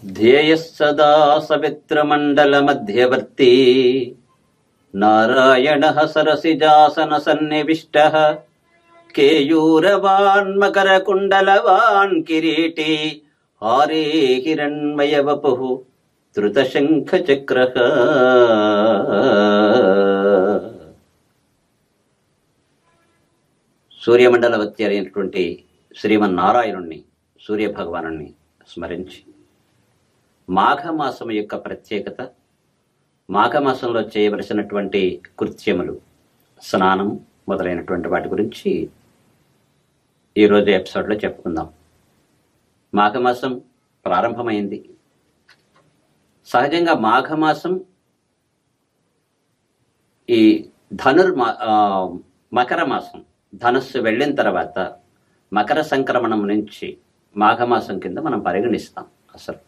ध्येयः सदा सवित्रमण्डलमध्यवर्ती नारायणः सरसिजासनसन्निविष्टः केयूरवान् मकरकुण्डलवान् किरीटी हारे हिरण्मयवपुः धृतशङ्खचक्रः। సూర్యమండలవతి అయినటువంటి శ్రీమన్నారాయణుణ్ణి సూర్యభగవానుణ్ణి స్మరించి మాఘమాసం యొక్క ప్రత్యేకత, మాఘమాసంలో చేయవలసినటువంటి కృత్యములు, స్నానం మొదలైనటువంటి వాటి గురించి ఈరోజు ఎపిసోడ్లో చెప్పుకుందాం. మాఘమాసం ప్రారంభమైంది. సహజంగా మాఘమాసం ఈ మకర మాసం, ధనస్సు వెళ్ళిన తర్వాత మకర సంక్రమణం నుంచి మాఘమాసం కింద మనం పరిగణిస్తాం. అసలు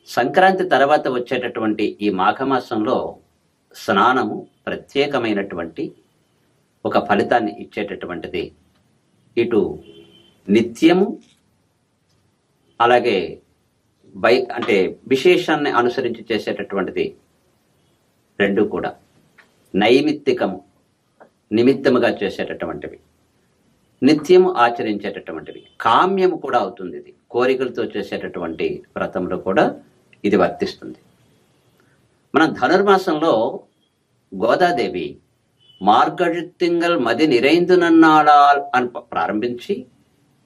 సంక్రాంతి తర్వాత వచ్చేటటువంటి ఈ మాఘమాసంలో స్నానము ప్రత్యేకమైనటువంటి ఒక ఫలితాన్ని ఇచ్చేటటువంటిది. ఇటు నిత్యము, అలాగే అంటే విశేషాన్ని అనుసరించి చేసేటటువంటిది. రెండు కూడా నైమిత్తికము, నిమిత్తముగా చేసేటటువంటివి, నిత్యము ఆచరించేటటువంటివి, కామ్యము కూడా అవుతుంది. ఇది కోరికలతో చేసేటటువంటి వ్రతంలో కూడా ఇది వర్తిస్తుంది. మనం ధనుర్మాసంలో గోదాదేవి మార్గళిత్తింగల్ మది నిరైందునన్నాళాల్ అని ప్రారంభించి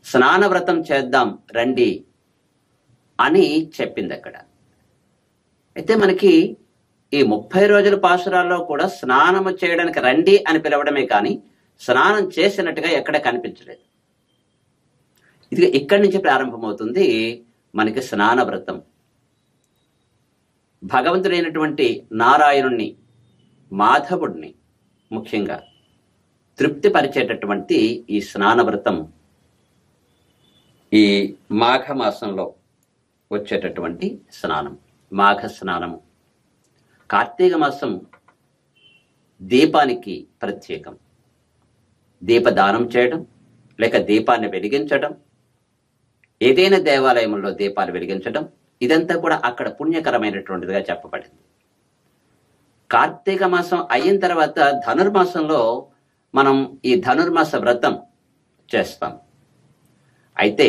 స్నాన వ్రతం చేద్దాం రండి అని చెప్పింది అక్కడ. అయితే మనకి ఈ 30 రోజుల పాసురాల్లో కూడా స్నానము చేయడానికి రండి అని పిలవడమే కానీ స్నానం చేసినట్టుగా ఎక్కడ కనిపించలేదు. ఇది ఇక్కడి నుంచి ప్రారంభమవుతుంది మనకి స్నాన వ్రతం. భగవంతుడైనటువంటి నారాయణుణ్ణి, మాధవుడిని ముఖ్యంగా తృప్తిపరిచేటటువంటి ఈ స్నాన వ్రతం ఈ మాఘమాసంలో వచ్చేటటువంటి స్నానం, మాఘ స్నానము. కార్తీక మాసం దీపానికి ప్రత్యేకం. దీపదానం చేయడం, లేక దీపాన్ని వెలిగించడం, ఏదైనా దేవాలయంలో దీపాలు వెలిగించడం, ఇదంతా కూడా అక్కడ పుణ్యకరమైనటువంటిదిగా చెప్పబడింది. కార్తీక మాసం అయిన తర్వాత ధనుర్మాసంలో మనం ఈ ధనుర్మాస వ్రతం చేస్తాం. అయితే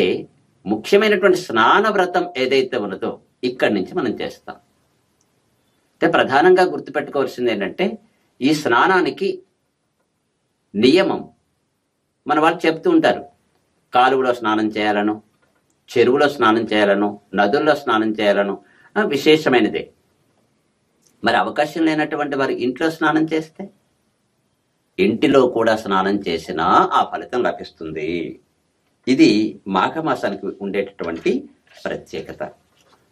ముఖ్యమైనటువంటి స్నాన వ్రతం ఏదైతే ఉన్నదో ఇక్కడి నుంచి మనం చేస్తాం. అయితే ప్రధానంగా గుర్తుపెట్టుకోవాల్సింది ఏంటంటే ఈ స్నానానికి నియమం. మన వాళ్ళు చెప్తూ ఉంటారు, కాలువలో స్నానం చేయాలను, చెరువులో స్నానం చేయాలను, నదుల్లో స్నానం చేయాలను, విశేషమైనదే. మరి అవకాశం లేనటువంటి వారు ఇంట్లో స్నానం చేస్తే, ఇంటిలో కూడా స్నానం చేసినా ఆ ఫలితం లభిస్తుంది. ఇది మాఘమాసానికి ఉండేటటువంటి ప్రత్యేకత.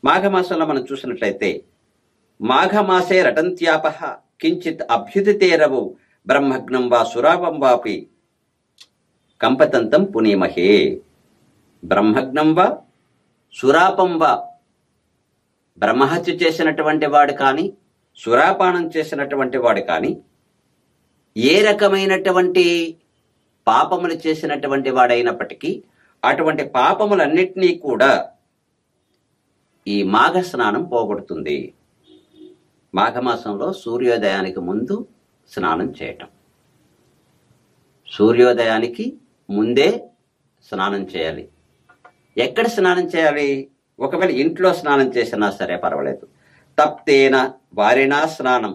మాఘమాసంలో మనం చూసినట్లయితే మాఘమాసే రటంత్యాప కించిత్ అభ్యుదితేరవు బ్రహ్మగ్నం వా సురాపం వాపి కంపతంతం పునీమహే. బ్రహ్మగ్నం వా సురాపం వా, బ్రహ్మహత్య చేసినటువంటి వాడు కానీ, సురాపానం చేసినటువంటి వాడు కానీ, ఏ రకమైనటువంటి పాపములు చేసినటువంటి వాడైనప్పటికీ అటువంటి పాపములన్నిటినీ కూడా ఈ మాఘ స్నానం పోగొడుతుంది. మాఘమాసంలో సూర్యోదయానికి ముందు స్నానం చేయటం, సూర్యోదయానికి ముందే స్నానం చేయాలి. ఎక్కడ స్నానం చేయాలి? ఒకవేళ ఇంట్లో స్నానం చేసినా సరే పర్వాలేదు. తప్తేన వారినా స్నానం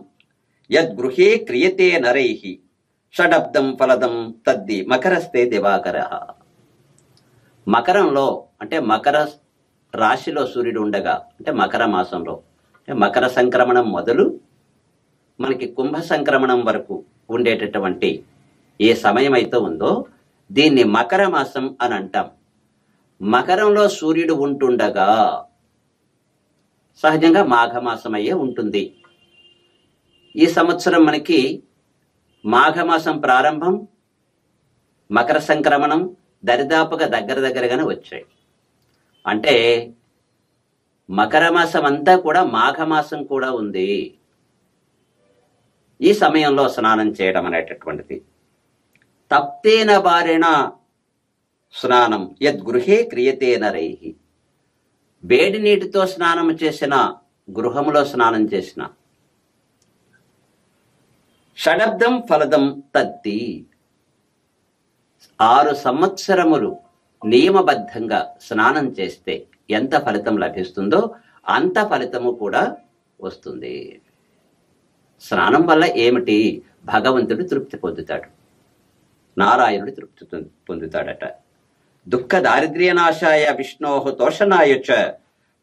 యద్గృహే క్రియతే నరైహి షడబ్దం ఫలదం తద్ది మకరస్తే దివాకర. మకరంలో అంటే మకర రాశిలో సూర్యుడు ఉండగా, అంటే మకర మాసంలో, అంటే మకర సంక్రమణం మొదలు మనకి కుంభ సంక్రమణం వరకు ఉండేటటువంటి ఏ సమయం అయితే ఉందో దీన్ని మకర మాసం అని అంటాం. మకరంలో సూర్యుడు ఉంటుండగా సహజంగా మాఘమాసం అయ్యే ఉంటుంది. ఈ సంవత్సరం మనకి మాఘమాసం ప్రారంభం, మకర సంక్రమణం దరిదాపుగా దగ్గరగానే వచ్చాయి. అంటే మకర మాసం అంతా కూడా మాఘమాసం కూడా ఉంది. ఈ సమయంలో స్నానం చేయడం అనేటటువంటిది తప్తేన బారిన స్నానం యద్గృహే క్రియతే నరైః. వేడి నీటితో స్నానం చేసిన, గృహములో స్నానం చేసిన, షడబ్దం ఫలదం తత్తి, 6 సంవత్సరములు నియమబద్ధంగా స్నానం చేస్తే ఎంత ఫలితం లభిస్తుందో అంత ఫలితము కూడా వస్తుంది. స్నానం వల్ల ఏమిటి? భగవంతుడు తృప్తి పొందుతాడు, నారాయణుడు తృప్తి పొందుతాడట. దుఃఖ దారిద్ర్యనాశాయ విష్ణోః తోషణాయ చ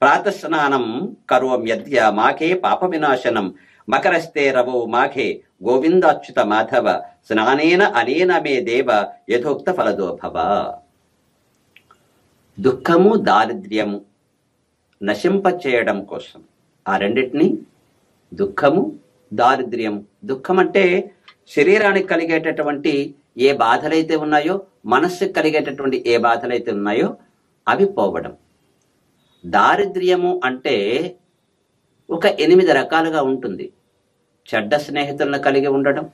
ప్రాతఃస్నానం కరోమ్యద్య మాఘే పాప వినాశనం మకరస్తే రవో మాఘే గోవిందాచ్యుత మాధవ స్నానేన అనేన మే దేవ యథోక్త ఫలదో భవ. దుఃఖము దారిద్ర్యము నశింప చేయడం కోసం ఆ రెండింటిని, దుఃఖము దారిద్ర్యము, దుఃఖం అంటే శరీరానికి కలిగేటటువంటి ఏ బాధలైతే ఉన్నాయో, మనస్సుకు కలిగేటటువంటి ఏ బాధలైతే ఉన్నాయో అవి పోవడం. దారిద్ర్యము అంటే ఒక 8 రకాలుగా ఉంటుంది. చెడ్డ స్నేహితులను కలిగి ఉండడం,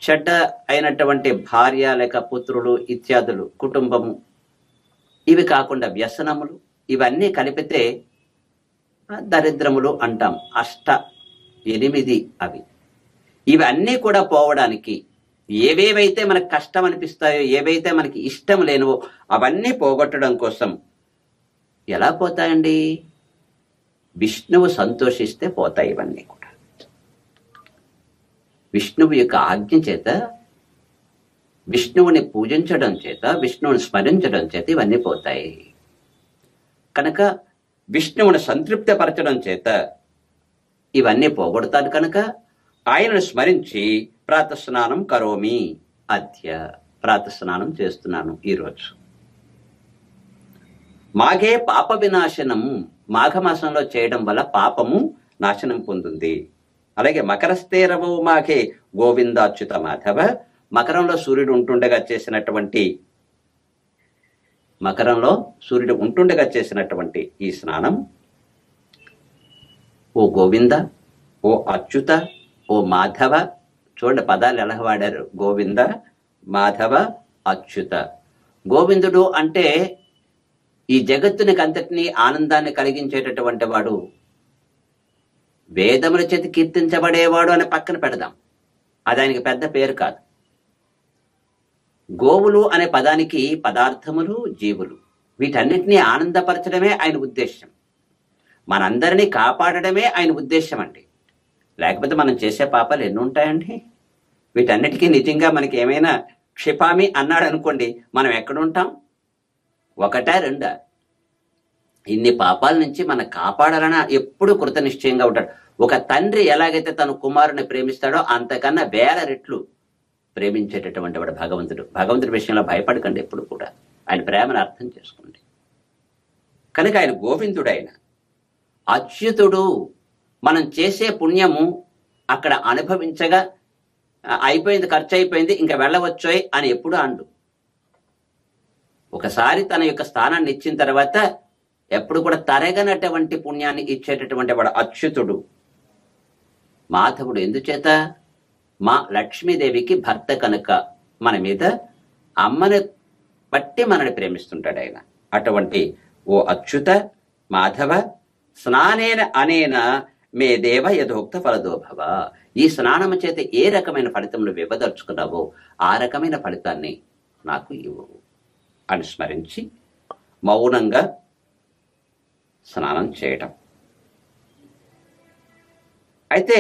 చెడ్డ అయినటువంటి భార్య లేక పుత్రులు ఇత్యాదులు, కుటుంబము, ఇవి కాకుండా వ్యసనములు, ఇవన్నీ కలిపితే దరిద్రములు అంటాం. 8 అవి. ఇవన్నీ కూడా పోవడానికి ఏవేవైతే మనకు కష్టం అనిపిస్తాయో, ఏవైతే మనకి ఇష్టం లేనివో అవన్నీ పోగొట్టడం కోసం ఎలా పోతాయండి? విష్ణువు సంతోషిస్తే పోతాయి ఇవన్నీ కూడా. విష్ణువు యొక్క ఆజ్ఞ చేత, విష్ణువుని పూజించడం చేత, విష్ణువుని స్మరించడం చేత ఇవన్నీ పోతాయి. కనుక విష్ణువుని సంతృప్తిపరచడం చేత ఇవన్నీ పోగొడతాను. కనుక ఆయనను స్మరించి ప్రాతఃస్నానం కరోమి అద్య, ప్రాతఃస్నానం చేస్తున్నాను ఈరోజు. మాఘే పాప వినాశనం, మాఘమాసంలో చేయడం వల్ల పాపము నాశనం పొందుంది. అలాగే మకరస్తే రవో మాఘే గోవిందాచ్యుత మాధవ, మకరంలో సూర్యుడు ఉంటుండగా చేసినటువంటి ఈ స్నానం, ఓ గోవింద, ఓ అచ్యుత, ఓ మాధవ, చూడండి పదాలు ఎలా వాడారు, గోవింద, మాధవ, అచ్యుత. గోవిందుడు అంటే ఈ జగత్తునికి అంతటినీ ఆనందాన్ని కలిగించేటటువంటి వాడు, వేదముల చేతి కీర్తించబడేవాడు అని పక్కన పెడదాం, అది ఆయనకి పెద్ద పేరు కాదు. గోవులు అనే పదానికి పదార్థములు, జీవులు, వీటన్నిటినీ ఆనందపరచడమే ఆయన ఉద్దేశం. మనందరినీ కాపాడడమే ఆయన ఉద్దేశం అండి. లేకపోతే మనం చేసే పాపాలు ఎన్ని ఉంటాయండి? వీటన్నిటికీ నిజంగా మనకి ఏమైనా క్షిపామి అన్నాడు అనుకోండి, మనం ఎక్కడుంటాం? 1, 2? ఇన్ని పాపాల నుంచి మనం కాపాడాలని ఎప్పుడు కృతనిశ్చయంగా ఉంటాడు. ఒక తండ్రి ఎలాగైతే తన కుమారుని ప్రేమిస్తాడో అంతకన్నా 1000 రెట్లు ప్రేమించేటటువంటి వాడు భగవంతుడు. భగవంతుడి విషయంలో భయపడకండి ఎప్పుడు కూడా, ఆయన ప్రేమను అర్థం చేసుకోండి. కనుక ఆయన గోవిందుడు, ఆయన అచ్యుతుడు. మనం చేసే పుణ్యము అక్కడ అనుభవించగా అయిపోయింది, ఖర్చు అయిపోయింది, ఇంకా వెళ్ళవచ్చోయ్ అని ఎప్పుడు అండు. ఒకసారి తన యొక్క స్థానాన్ని ఇచ్చిన తర్వాత ఎప్పుడు కూడా తరగనటువంటి పుణ్యాన్ని ఇచ్చేటటువంటి వాడు అచ్యుతుడు. మాధవుడు ఎందుచేత? మా లక్ష్మీదేవికి భర్త కనుక మన మీద అమ్మని బట్టి మనని ప్రేమిస్తుంటాడు ఆయన. అటువంటి ఓ అచ్యుత మాధవ, స్నానేన అనేన మే దేవ యథోక్త ఫలదో భవ. ఈ స్నానము చేత ఏ రకమైన ఫలితం నువ్వు ఇవ్వదలుచుకున్నావో ఆ రకమైన ఫలితాన్ని నాకు ఇవ్వు అని స్మరించి మౌనంగా స్నానం చేయటం. అయితే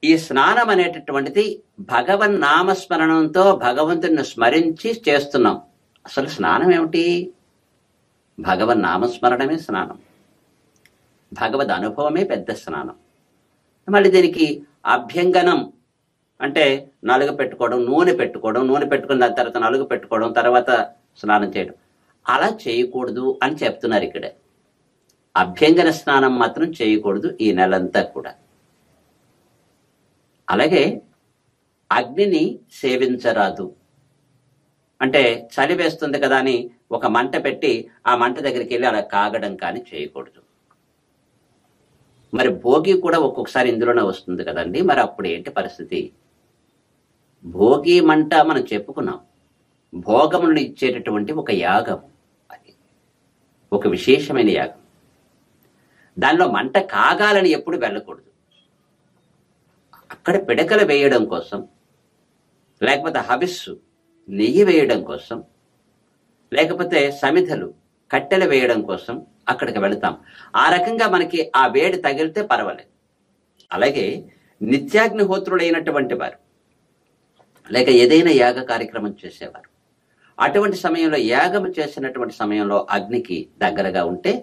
ఈ స్నానం అనేటటువంటిది భగవన్ నామస్మరణంతో భగవంతుని స్మరించి చేస్తున్నాం. అసలు స్నానం ఏమిటి? భగవన్ నామస్మరణమే స్నానం, భగవద్ అనుభవమే పెద్ద స్నానం. మళ్ళీ దీనికి అభ్యంగనం అంటే నలుగు పెట్టుకోవడం, నూనె పెట్టుకున్న దాని తర్వాత నలుగు పెట్టుకోవడం, తర్వాత స్నానం చేయడం, అలా చేయకూడదు అని చెప్తున్నారు ఇక్కడ. అభ్యంగన స్నానం మాత్రం చేయకూడదు ఈ నెలంతా కూడా. అలాగే అగ్నిని సేవించరాదు. అంటే చలి వేస్తుంది కదా అని ఒక మంట పెట్టి ఆ మంట దగ్గరికి వెళ్ళి అలా కాగడం కానీ చేయకూడదు. మరి భోగి కూడా ఒక్కొక్కసారి ఇందులోనే వస్తుంది కదండి. మరి అప్పుడు ఏంటి పరిస్థితి? భోగి మంట మనం చెప్పుకున్నాం, భోగములను ఇచ్చేటటువంటి ఒక యాగం. అది ఒక విశేషమైన యాగం. దానిలో మంట కాగాలని ఎప్పుడు వెళ్ళకూడదు. అక్కడ పిడకలు వేయడం కోసం, లేకపోతే హవిస్సు నెయ్యి వేయడం కోసం, లేకపోతే సమిధలు కట్టెలు వేయడం కోసం అక్కడికి వెళతాం. ఆ రకంగా మనకి ఆ వేడి తగిలితే పర్వాలేదు. అలాగే నిత్యాగ్నిహోత్రుడైనటువంటి వారు, లేక ఏదైనా యాగ కార్యక్రమం చేసేవారు, అటువంటి సమయంలో యాగం చేసినటువంటి సమయంలో అగ్నికి దగ్గరగా ఉంటే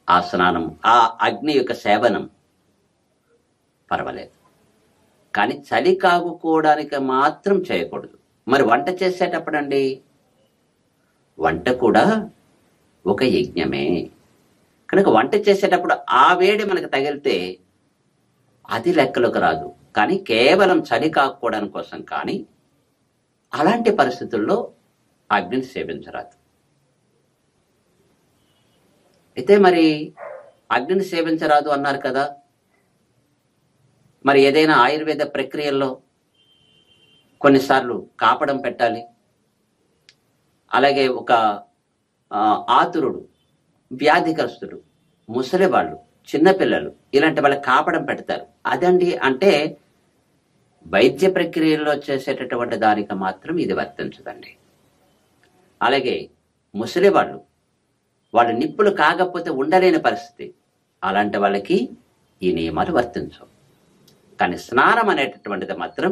ఆ స్నానం, ఆ అగ్ని యొక్క సేవనం పర్వాలేదు. కానీ చలి కాగుకోవడానికి మాత్రం చేయకూడదు. మరి వంట చేసేటప్పుడండి, వంట కూడా ఒక యజ్ఞమే కనుక వంట చేసేటప్పుడు ఆ వేడి మనకు తగిలితే అది లెక్కలోకి రాదు. కానీ కేవలం చలి కాకపోవడానికి కోసం కానీ అలాంటి పరిస్థితుల్లో అగ్నిని సేవించరాదు. అయితే మరి అగ్నిని సేవించరాదు అన్నారు కదా, మరి ఏదైనా ఆయుర్వేద ప్రక్రియల్లో కొన్నిసార్లు కాపడం పెట్టాలి. అలాగే ఒక ఆతురుడు, వ్యాధిగ్రస్తుడు, ముసలివాళ్ళు, చిన్నపిల్లలు ఇలాంటి వాళ్ళకి కాపడం పెడతారు. అదండి అంటే వైద్య ప్రక్రియల్లో చేసేటటువంటి దానికి మాత్రం ఇది వర్తించదండి. అలాగే ముసలివాళ్ళు, వాళ్ళు నిప్పులు కాకపోతే ఉండలేని పరిస్థితి, అలాంటి వాళ్ళకి ఈ నియమాలు వర్తించవు. కానీ స్నానం అనేటటువంటిది మాత్రం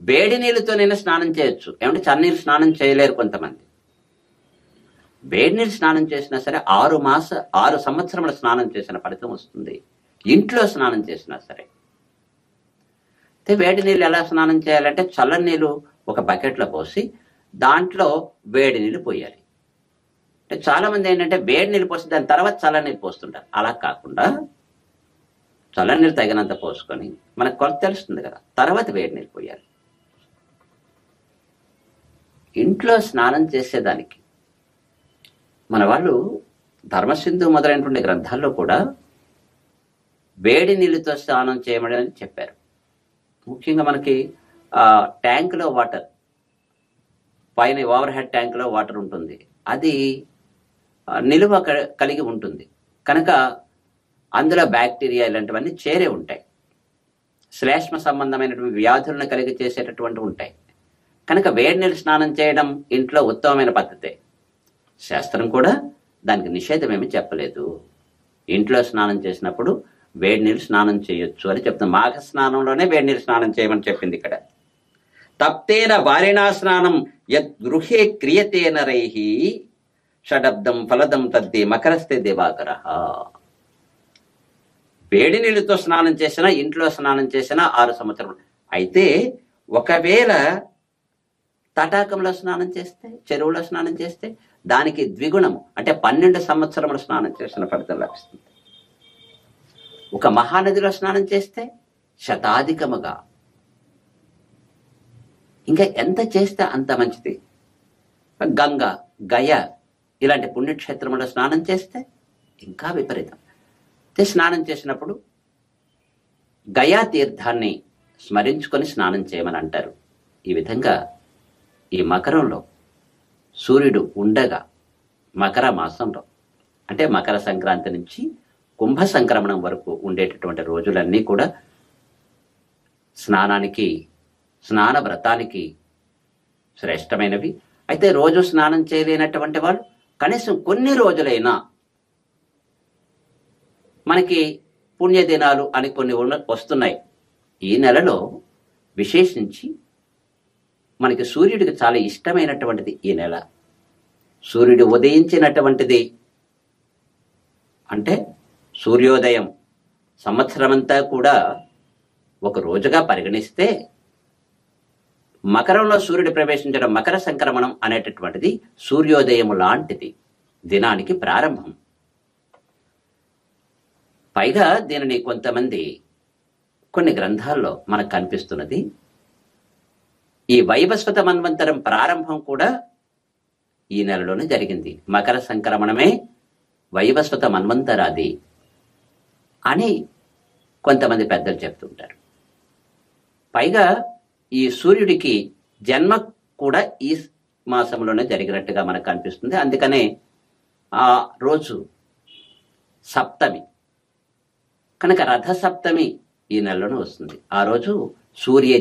వేడి నీళ్ళతోనైనా స్నానం చేయొచ్చు. ఏమంటే చన్నీళ్ళు స్నానం చేయలేరు కొంతమంది. వేడి నీళ్ళు స్నానం చేసినా సరే 6 సంవత్సరముల స్నానం చేసిన ఫలితం వస్తుంది. ఇంట్లో స్నానం చేసినా సరే. అయితే వేడి నీళ్ళు ఎలా స్నానం చేయాలంటే చల్లని నీళ్ళు ఒక బకెట్లో పోసి దాంట్లో వేడి నీళ్ళు పోయాలి. అంటే చాలా మంది ఏంటంటే వేడి నీళ్ళు పోసి దాని తర్వాత చల్లని నీళ్ళు పోస్తుంటారు. అలా కాకుండా చల్లని నీళ్ళు తగినంత పోసుకొని మనకు కొలత తెలుస్తుంది కదా, తర్వాత వేడి నీళ్ళు పోయాలి. ఇంట్లో స్నానం చేసేదానికి మన వాళ్ళు ధర్మసింధు మొదలైనటువంటి గ్రంథాల్లో కూడా వేడి నీళ్ళతో స్నానం చేయమని చెప్పారు. ముఖ్యంగా మనకి ట్యాంకులో వాటర్, పైన ఓవర్ హెడ్ ట్యాంకులో వాటర్ ఉంటుంది, అది నిలువ కలిగి ఉంటుంది కనుక అందులో బ్యాక్టీరియా ఇలాంటివన్నీ చేరే ఉంటాయి. శ్లేష్మ సంబంధమైనటువంటి వ్యాధులను కలిగి చేసేటటువంటి ఉంటాయి కనుక వేడి నీళ్ళు స్నానం చేయడం ఇంట్లో ఉత్తమమైన పద్ధతే. శాస్త్రం కూడా దానికి నిషేధం ఏమీ చెప్పలేదు. ఇంట్లో స్నానం చేసినప్పుడు వేడి నీళ్ళు స్నానం చేయొచ్చు అని చెప్తాం. మాఘ స్నానంలోనే వేడి నీళ్ళు స్నానం చేయమని చెప్పింది ఇక్కడ. తప్తేన వారిణా స్నానం యద్ గృహే క్రియతే నరైహి షడబ్దం ఫలదం తద్దే మకరస్తే దివాకర. వేడి నీళ్ళతో స్నానం చేసినా, ఇంట్లో స్నానం చేసినా 6 సంవత్సరాలు. అయితే ఒకవేళ తటాకంలో స్నానం చేస్తే, చెరువులో స్నానం చేస్తే దానికి ద్విగుణము అంటే 12 సంవత్సరములు స్నానం చేసిన ఫలితం లభిస్తుంది. ఒక మహానదిలో స్నానం చేస్తే శతాధికముగా, ఇంకా ఎంత చేస్తే అంత మంచిది. గంగ, గయ ఇలాంటి పుణ్యక్షేత్రములో స్నానం చేస్తే ఇంకా విపరీతం. స్నానం చేసినప్పుడు గయా తీర్థాన్ని స్మరించుకొని స్నానం చేయమని అంటారు. ఈ విధంగా ఈ మకరంలో సూర్యుడు ఉండగా, మకర మాసంలో అంటే మకర సంక్రాంతి నుంచి కుంభ సంక్రమణం వరకు ఉండేటటువంటి రోజులన్నీ కూడా స్నానానికి, స్నాన వ్రతానికి శ్రేష్టమైనవి. అయితే రోజు స్నానం చేయలేనటువంటి వాళ్ళు కనీసం కొన్ని రోజులైనా, మనకి పుణ్యదినాలు అని కొన్ని వస్తున్నాయి. ఈ నెలలో విశేషించి మనకి సూర్యుడికి చాలా ఇష్టమైనటువంటిది ఈ నెల. సూర్యుడు ఉదయించినటువంటిది అంటే సూర్యోదయం సంవత్సరమంతా కూడా ఒక రోజుగా పరిగణిస్తే మకరంలో సూర్యుడు ప్రవేశించడం, మకర సంక్రమణం అనేటటువంటిది సూర్యోదయం లాంటిది, దినానికి ప్రారంభం. పైగా దీనిని కొంతమంది కొన్ని గ్రంథాల్లో మనకు కనిపిస్తున్నది, ఈ వైవస్వత మన్వంతరం ప్రారంభం కూడా ఈ నెలలోనే జరిగింది. మకర సంక్రమణమే వైవస్వత మన్వంతరాది అని కొంతమంది పెద్దలు చెప్తుంటారు. పైగా ఈ సూర్యుడికి జన్మ కూడా ఈ మాసంలోనే జరిగినట్టుగా మనకు కనిపిస్తుంది. అందుకనే ఆ రోజు సప్తమి కనుక రథ సప్తమి ఈ నెలలోనే వస్తుంది. ఆ రోజు సూర్య